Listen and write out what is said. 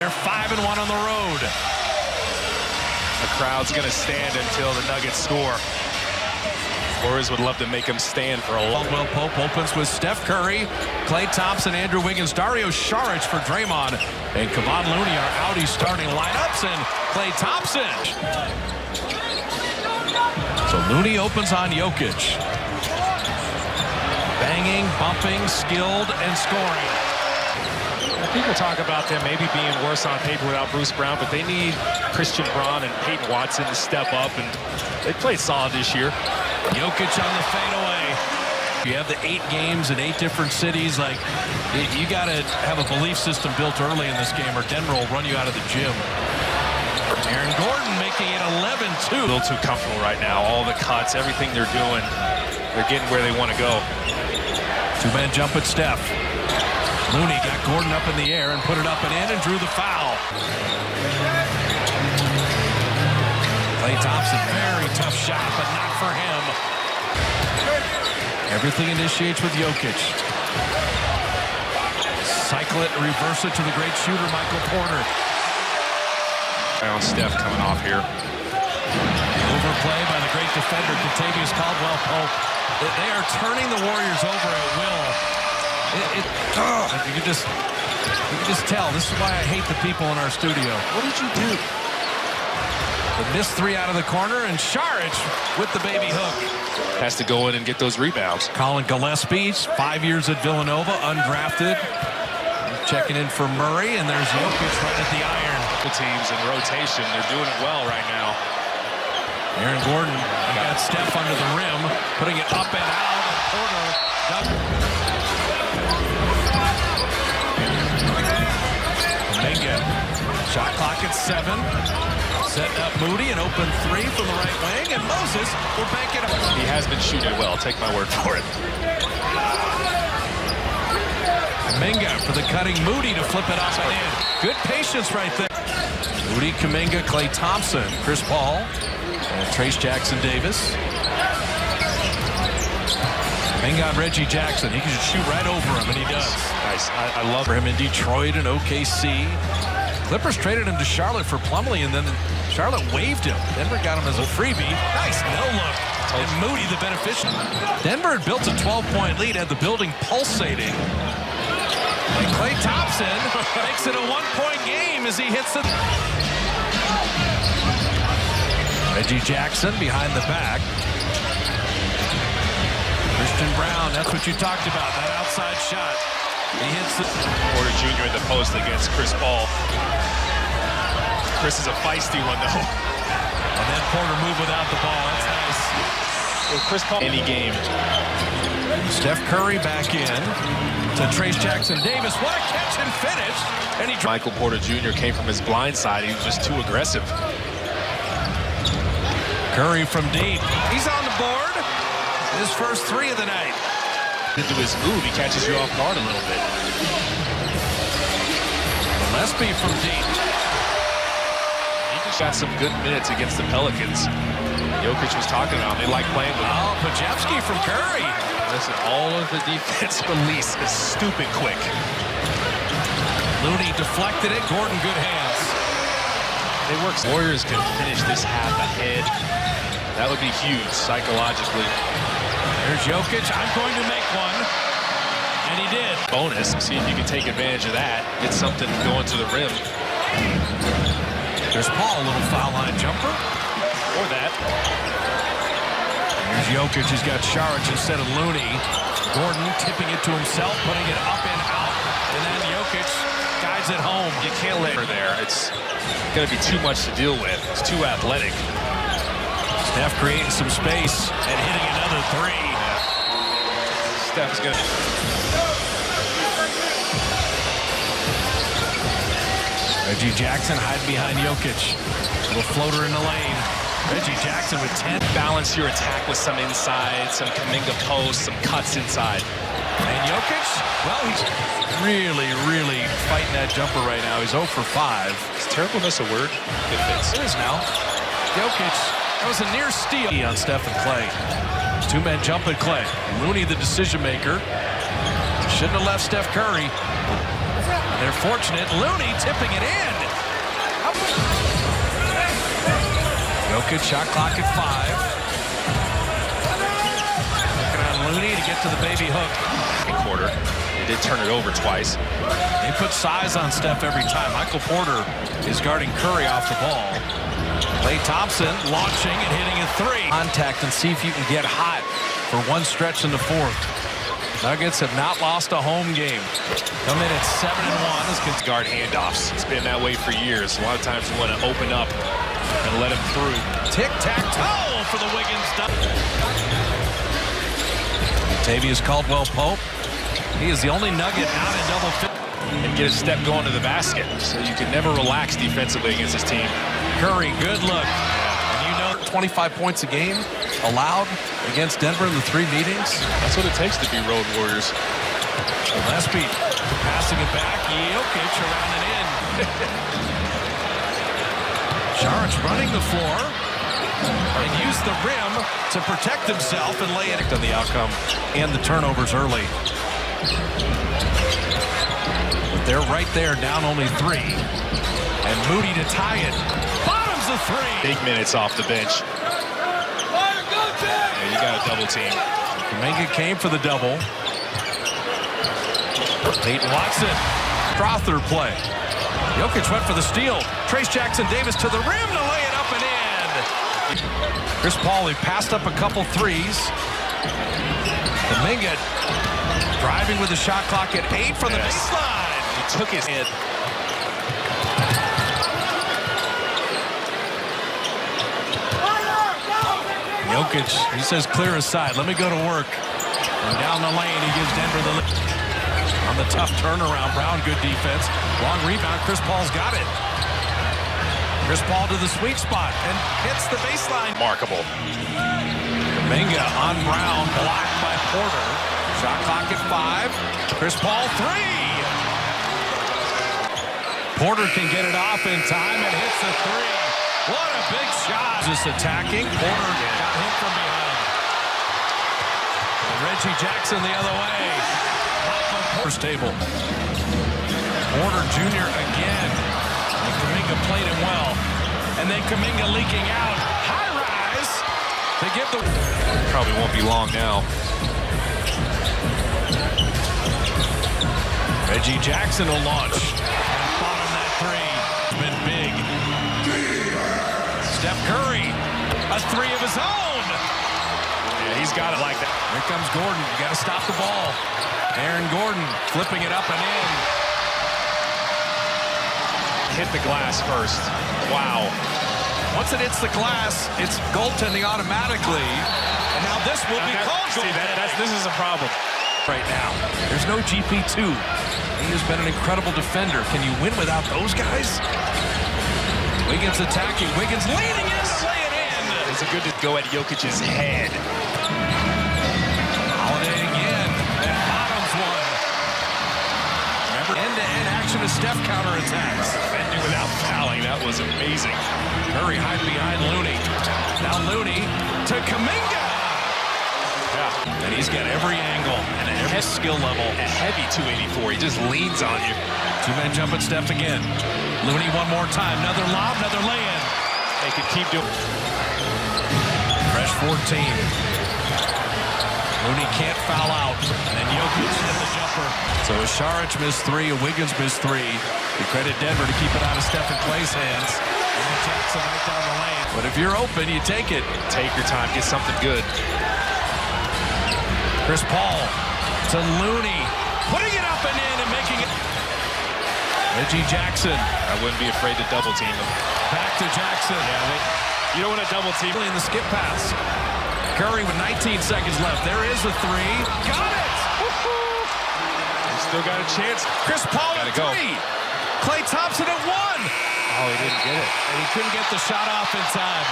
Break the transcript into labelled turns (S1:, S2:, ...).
S1: They're 5-1 on the road.
S2: The crowd's going to stand until the Nuggets score. Warriors would love to make them stand for a long time.
S1: Caldwell Pope opens with Steph Curry, Klay Thompson, Andrew Wiggins, Dario Saric for Draymond, and Kevon Looney are out. He's starting lineups, and Klay Thompson. So Looney opens on Jokic. Banging, bumping, skilled, and scoring.
S2: People talk about them maybe being worse on paper without Bruce Brown, but they need Christian Braun and Peyton Watson to step up, and they played solid this year.
S1: Jokic on the fadeaway. You have the 8 games in 8 different cities. Like, you got to have a belief system built early in this game, or Denver will run you out of the gym. Aaron Gordon making it 11-2.
S2: A little too comfortable right now. All the cuts, everything they're doing, they're getting where they want to go.
S1: Two-man jump at Steph. Looney got Gordon up in the air and put it up and in and drew the foul. Klay Thompson, very tough shot, but not for him. Everything initiates with Jokic. Cycle it, reverse it to the great shooter, Michael Porter.
S2: Now Steph coming off here.
S1: Overplay by the great defender, Kentavious Caldwell Pope. They are turning the Warriors over at will. You can just tell. This is why I hate the people in our studio. What did you do? The missed 3 out of the corner, and Saric with the baby hook.
S2: Has to go in and get those rebounds.
S1: Colin Gillespie, 5 years at Villanova, undrafted. Checking in for Murray, and there's Jokic right at the iron.
S2: The teams in rotation, they're doing it well right now.
S1: Aaron Gordon got Steph under the rim, putting it up and out. Porter Kuminga. Shot clock at 7. Setting up Moody, an open 3 from the right wing, and Moses will bank it up.
S2: He has been shooting well, take my word for it.
S1: Kuminga for the cutting Moody to flip it up and in. Good patience right there. Moody, Kuminga, Klay Thompson, Chris Paul, and Trayce Jackson-Davis. Kuminga on Reggie Jackson. He can just shoot right over him, and he does.
S2: Nice. I love
S1: For him in Detroit and OKC. Clippers traded him to Charlotte for Plumlee, and then Charlotte waived him. Denver got him as a freebie. Nice no-look. And Moody the beneficiary. Denver had built a 12-point lead, had the building pulsating. And Klay Thompson makes it a 1-point game as he hits it. Reggie Jackson behind the back. Christian Braun, that's what you talked about, that outside shot. He hits it.
S2: Porter Jr. in the post against Chris Paul. Chris is a feisty one, though.
S1: And then Porter moved without the ball. That's nice.
S2: Well, Chris Paul. Any game.
S1: Steph Curry back in to Trayce Jackson-Davis. What a catch and finish. And he
S2: Michael Porter Jr. came from his blind side. He was just too aggressive.
S1: Curry from deep. He's on the board. His first 3 of the night.
S2: Into his move, he catches you off guard a little bit.
S1: Gillespie from deep.
S2: He just got some good minutes against the Pelicans. Jokic was talking about him. They like playing with him.
S1: Oh, Podziemski from Curry.
S2: Listen, all of the defense release is stupid quick.
S1: Looney deflected it. Gordon, good hands.
S2: They work. Warriors can finish this half ahead. That would be huge psychologically.
S1: There's Jokic. I'm going to make one. And he did.
S2: Bonus. See if you can take advantage of that. Get something going to the rim.
S1: There's Paul, a little foul line jumper.
S2: Or that.
S1: Here's Jokic. He's got Saric instead of Looney. Gordon tipping it to himself, putting it up and out. And then Jokic guides it home.
S2: You can't let her there. It's going to be too much to deal with. It's too athletic.
S1: Steph creating some space and hitting another 3.
S2: Steph's going to...
S1: Reggie Jackson hide behind Jokic. Little floater in the lane. Reggie Jackson with 10.
S2: Balance your attack with some inside, some Kuminga posts, some cuts inside.
S1: And Jokic, well, he's really fighting that jumper right now. He's 0 for 5.
S2: Is terribleness a word? It fits.
S1: It is now. Jokic, that was a near steal on Steph and Klay. 2-man jump at Klay. Looney, the decision maker. Shouldn't have left Steph Curry. They're fortunate. Looney tipping it in. Jokic, shot clock at 5. Looking on Looney to get to the baby hook.
S2: Quarter. They did turn it over twice.
S1: They put size on Steph every time. Michael Porter is guarding Curry off the ball. Klay Thompson launching and hitting a 3. Contact and see if you can get hot for one stretch in the fourth. Nuggets have not lost a home game. Come in at 7-1 as gets
S2: Guard handoffs. It's been that way for years. A lot of times you want to open up and let him through.
S1: tic-tac-toe for the Wiggins. Tavius Caldwell-Pope. He is the only Nugget not in double fit.
S2: And get a step going to the basket. So you can never relax defensively against this team.
S1: Curry, good look. And you know 25 points a game allowed against Denver in the 3 meetings.
S2: That's what it takes to be road warriors.
S1: Gillespie passing it back. Jokic around and in. Saric running the floor and used the rim to protect himself and lay it on the outcome and the turnovers early. But they're right there, down only 3. And Moody to tie it. Bottoms the 3.
S2: Big minutes off the bench. Yeah, you got a double team.
S1: Kuminga came for the double. Peyton Watson. Strother play. Jokic went for the steal. Trace Jackson-Davis to the rim to lay it up and in. Chris Paul, he passed up a couple threes. Kuminga driving with the shot clock at 8 from the baseline.
S2: He took his head.
S1: Jokic, he says clear his side. Let me go to work. And down the lane, he gives Denver the lead. On the tough turnaround, Brown, good defense. Long rebound, Chris Paul's got it. Chris Paul to the sweet spot and hits the baseline.
S2: Remarkable.
S1: Kuminga on Brown, blocked by Porter. Shot clock at 5. Chris Paul 3. Porter can get it off in time and hits the 3. What a big shot. Just attacking. Porter got him from behind. And Reggie Jackson the other way. First table. Porter Jr. again. And Kuminga played him well. And then Kuminga leaking out. High rise to give the...
S2: Probably won't be long now.
S1: Reggie Jackson will launch. Bottom that 3. It's been big. Steph Curry. A 3 of his own.
S2: Yeah, he's got it like that.
S1: Here comes Gordon. You got to stop the ball. Aaron Gordon flipping it up and in.
S2: Hit the glass first. Wow.
S1: Once it hits the glass, it's goaltending automatically. And now this will be called goaltending.
S2: This is a problem.
S1: Right now, there's no GP2. He has been an incredible defender. Can you win without those guys? Wiggins attacking. Wiggins leaning in to lay it in.
S2: It's a good to go at Jokic's head.
S1: Holiday again. And bottoms one. Remember, end-to-end action of Steph counterattacks.
S2: Defending without fouling. That was amazing.
S1: Curry hide behind Looney. Now Looney to Kuminga.
S2: Yeah.
S1: And he's got every angle and every skill level.
S2: A heavy 284. He just leans on you.
S1: 2-man jump at Steph again. Looney one more time. Another lob, another lay-in.
S2: They could keep doing.
S1: Fresh 14. Looney can't foul out. And Jokic hit the jumper. So a Saric missed 3, a Wiggins missed 3. We credit Denver to keep it out of Steph and Klay's hands. And Jackson right down the lane. But if you're open, you take it.
S2: Take your time. Get something good.
S1: Chris Paul to Looney. Putting it up and in and making it. Reggie Jackson.
S2: I wouldn't be afraid to double team him.
S1: Back to Jackson.
S2: You don't want to double team.
S1: In the skip pass. Curry with 19 seconds left. There is a 3. Got it!
S2: He's still got a chance.
S1: Chris Paul at 3. Klay Thompson at 1.
S2: Oh, he didn't get it.
S1: And he couldn't get the shot off in time.